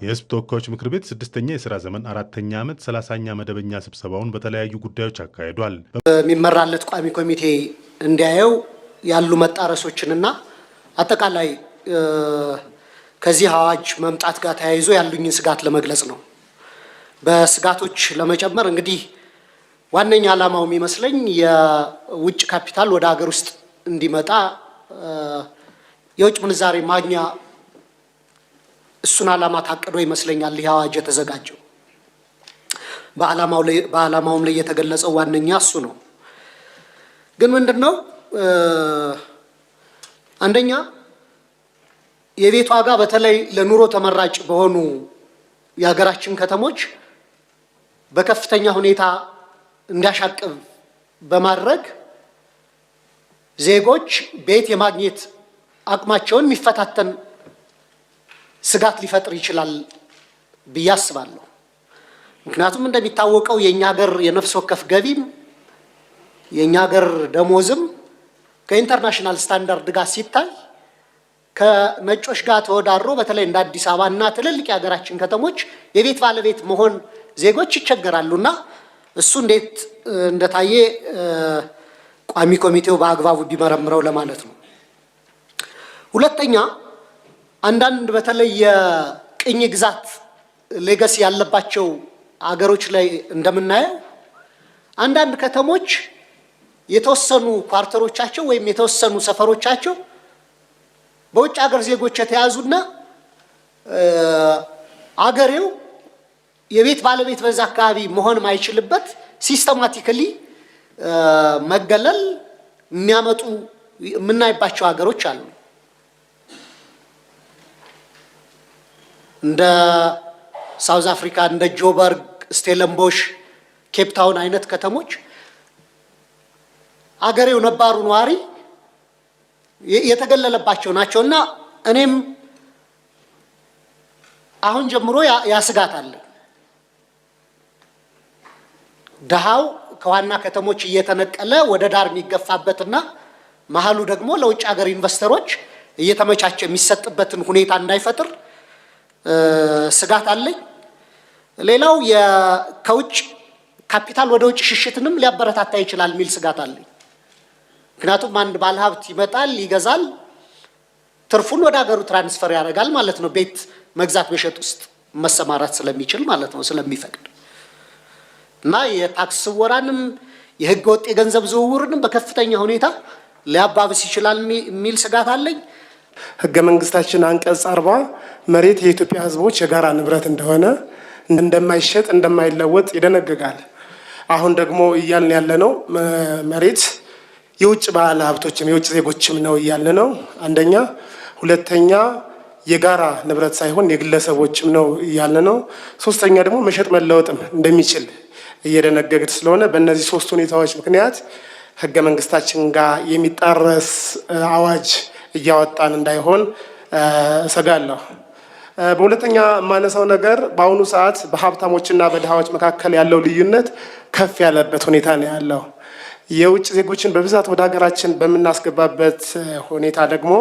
የህዝብ ተወካዮች ምክር ቤት 6ኛ የሥራ ዘመን 4ኛ ዓመት 30ኛ መደበኛ ስብሰባውን በተለያዩ ጉዳዮች አካሂዷል። የሚመራለት ቋሚ ኮሚቴ እንዲያየው ያሉ መጣረሶችንና አጠቃላይ ከዚህ አዋጅ መምጣት ጋር ተያይዞ ያሉኝን ስጋት ለመግለጽ ነው። በስጋቶች ለመጨመር እንግዲህ ዋነኛ ዓላማው የሚመስለኝ የውጭ ካፒታል ወደ ሀገር ውስጥ እንዲመጣ የውጭ ምንዛሬ ማግኛ እሱን ዓላማ ታቅዶ ይመስለኛል ይህ አዋጅ የተዘጋጀው። በዓላማውም ላይ የተገለጸው ዋነኛ እሱ ነው። ግን ምንድነው አንደኛ የቤት ዋጋ በተለይ ለኑሮ ተመራጭ በሆኑ የሀገራችን ከተሞች በከፍተኛ ሁኔታ እንዲያሻቅብ በማድረግ ዜጎች ቤት የማግኘት አቅማቸውን የሚፈታተን ስጋት ሊፈጥር ይችላል ብዬ አስባለሁ። ምክንያቱም እንደሚታወቀው የኛ ሀገር የነፍስ ወከፍ ገቢም የኛ ሀገር ደሞዝም ከኢንተርናሽናል ስታንዳርድ ጋር ሲታይ ከነጮች ጋር ተወዳድሮ በተለይ እንደ አዲስ አበባና ትልልቅ የሀገራችን ከተሞች የቤት ባለቤት መሆን ዜጎች ይቸገራሉና እሱ እንዴት እንደታየ ቋሚ ኮሚቴው በአግባቡ ቢመረምረው ለማለት ነው። ሁለተኛ አንዳንድ በተለይ የቅኝ ግዛት ሌጋሲ ያለባቸው አገሮች ላይ እንደምናየው አንዳንድ ከተሞች የተወሰኑ ኳርተሮቻቸው ወይም የተወሰኑ ሰፈሮቻቸው በውጭ ሀገር ዜጎች የተያዙና አገሬው የቤት ባለቤት በዛ አካባቢ መሆን ማይችልበት ሲስተማቲካሊ መገለል የሚያመጡ የምናይባቸው ሀገሮች አሉ። እንደ ሳውዝ አፍሪካ እንደ ጆበርግ፣ ስቴለንቦሽ፣ ኬፕ ታውን አይነት ከተሞች አገሬው ነባሩ ነዋሪ የተገለለባቸው ናቸውና እኔም አሁን ጀምሮ ያስጋት አለ። ደሃው ከዋና ከተሞች እየተነቀለ ወደ ዳር የሚገፋበትና መሀሉ ደግሞ ለውጭ ሀገር ኢንቨስተሮች እየተመቻቸ የሚሰጥበትን ሁኔታ እንዳይፈጥር ስጋት አለኝ። ሌላው ከውጭ ካፒታል ወደ ውጭ ሽሽትንም ሊያበረታታ ይችላል የሚል ስጋት አለኝ። ምክንያቱም አንድ ባለሀብት ይመጣል፣ ይገዛል፣ ትርፉን ወደ ሀገሩ ትራንስፈር ያደርጋል ማለት ነው። ቤት መግዛት መሸጥ ውስጥ መሰማራት ስለሚችል ማለት ነው፣ ስለሚፈቅድ እና የታክስ ስወራንም የህገ ወጥ የገንዘብ ዝውውርንም በከፍተኛ ሁኔታ ሊያባብስ ይችላል የሚል ስጋት አለኝ። ህገ መንግስታችን አንቀጽ 40 መሬት የኢትዮጵያ ህዝቦች የጋራ ንብረት እንደሆነ እንደማይሸጥ እንደማይለወጥ ይደነግጋል። አሁን ደግሞ እያልን ያለነው መሬት የውጭ ባለ ሀብቶችም የውጭ ዜጎችም ነው እያልን ነው አንደኛ። ሁለተኛ የጋራ ንብረት ሳይሆን የግለሰቦችም ነው እያልን ነው። ሶስተኛ ደግሞ መሸጥ መለወጥም እንደሚችል እየደነገግን ስለሆነ በእነዚህ ሶስት ሁኔታዎች ምክንያት ህገ መንግስታችን ጋር የሚጣረስ አዋጅ እያወጣን እንዳይሆን እሰጋለሁ። በሁለተኛ የማነሳው ነገር በአሁኑ ሰዓት በሀብታሞችና በድሃዎች መካከል ያለው ልዩነት ከፍ ያለበት ሁኔታ ነው ያለው። የውጭ ዜጎችን በብዛት ወደ ሀገራችን በምናስገባበት ሁኔታ ደግሞ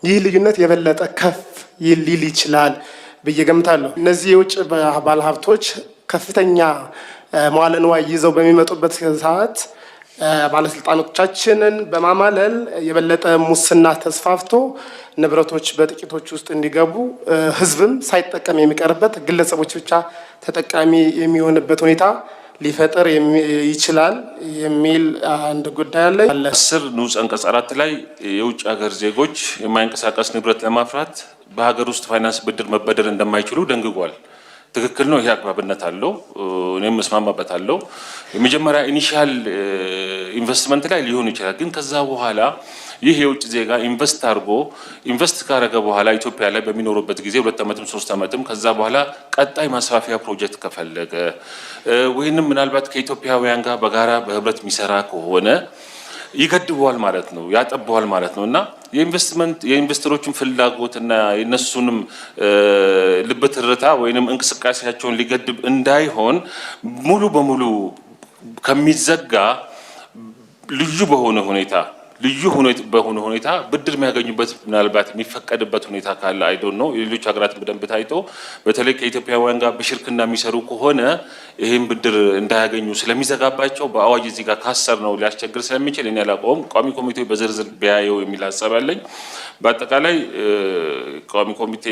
ይህ ልዩነት የበለጠ ከፍ ሊል ይችላል ብዬ ገምታለሁ። እነዚህ የውጭ ባለሀብቶች ከፍተኛ መዋለ ንዋይ ይዘው በሚመጡበት ሰዓት ባለስልጣኖቻችንን በማማለል የበለጠ ሙስና ተስፋፍቶ ንብረቶች በጥቂቶች ውስጥ እንዲገቡ ህዝብም ሳይጠቀም የሚቀርበት ግለሰቦች ብቻ ተጠቃሚ የሚሆንበት ሁኔታ ሊፈጠር ይችላል የሚል አንድ ጉዳይ አለ። 10 ንዑስ አንቀጽ 4 ላይ የውጭ ሀገር ዜጎች የማይንቀሳቀስ ንብረት ለማፍራት በሀገር ውስጥ ፋይናንስ ብድር መበደር እንደማይችሉ ደንግጓል። ትክክል ነው። ይሄ አግባብነት አለው። እኔም መስማማበታለሁ። የመጀመሪያ ኢኒሺያል ኢንቨስትመንት ላይ ሊሆን ይችላል። ግን ከዛ በኋላ ይህ የውጭ ዜጋ ኢንቨስት ካረገ በኋላ ኢትዮጵያ ላይ በሚኖርበት ጊዜ 2 ዓመትም 3 ዓመትም ከዛ በኋላ ቀጣይ ማስፋፊያ ፕሮጀክት ከፈለገ ወይንም ምናልባት ከኢትዮጵያውያን ጋር በጋራ በህብረት የሚሰራ ከሆነ ይገድበዋል ማለት ነው፣ ያጠበዋል ማለት ነው። እና የኢንቨስተሮችን ፍላጎትና የነሱንም ልብ ትርታ ወይንም እንቅስቃሴያቸውን ሊገድብ እንዳይሆን ሙሉ በሙሉ ከሚዘጋ ልዩ በሆነ ሁኔታ ልዩ በሆነ ሁኔታ ብድር የሚያገኙበት ምናልባት የሚፈቀድበት ሁኔታ ካለ አይዶን ነው። የሌሎች ሀገራትን በደንብ ታይቶ በተለይ ከኢትዮጵያውያን ጋር በሽርክና የሚሰሩ ከሆነ ይህን ብድር እንዳያገኙ ስለሚዘጋባቸው በአዋጅ እዚህ ጋር ካሰር ነው ሊያስቸግር ስለሚችል እኔ አላውቀውም። ቋሚ ኮሚቴው በዝርዝር ቢያየው የሚል ሀሳብ አለኝ። በአጠቃላይ ቋሚ ኮሚቴ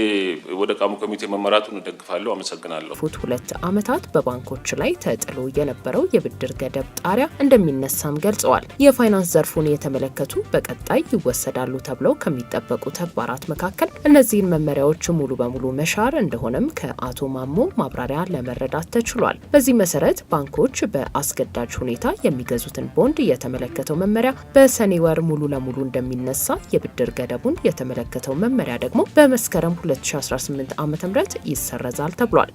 ወደ ቋሚ ኮሚቴ መመራቱን እደግፋለሁ። አመሰግናለሁ። ፉት 2 ዓመታት በባንኮች ላይ ተጥሎ የነበረው የብድር ገደብ ጣሪያ እንደሚነሳም ገልጸዋል። የፋይናንስ ዘርፉን የተመለከቱ በቀጣይ ይወሰዳሉ ተብለው ከሚጠበቁ ተግባራት መካከል እነዚህን መመሪያዎች ሙሉ በሙሉ መሻር እንደሆነም ከአቶ ማሞ ማብራሪያ ለመረዳት ተችሏል። በዚህ መሰረት ባንኮች በአስገዳጅ ሁኔታ የሚገዙትን ቦንድ የተመለከተው መመሪያ በሰኔ ወር ሙሉ ለሙሉ እንደሚነሳ፣ የብድር ገደቡን የተመለከተው መመሪያ ደግሞ በመስከረም 2018 ዓ.ም ይሰረዛል ተብሏል።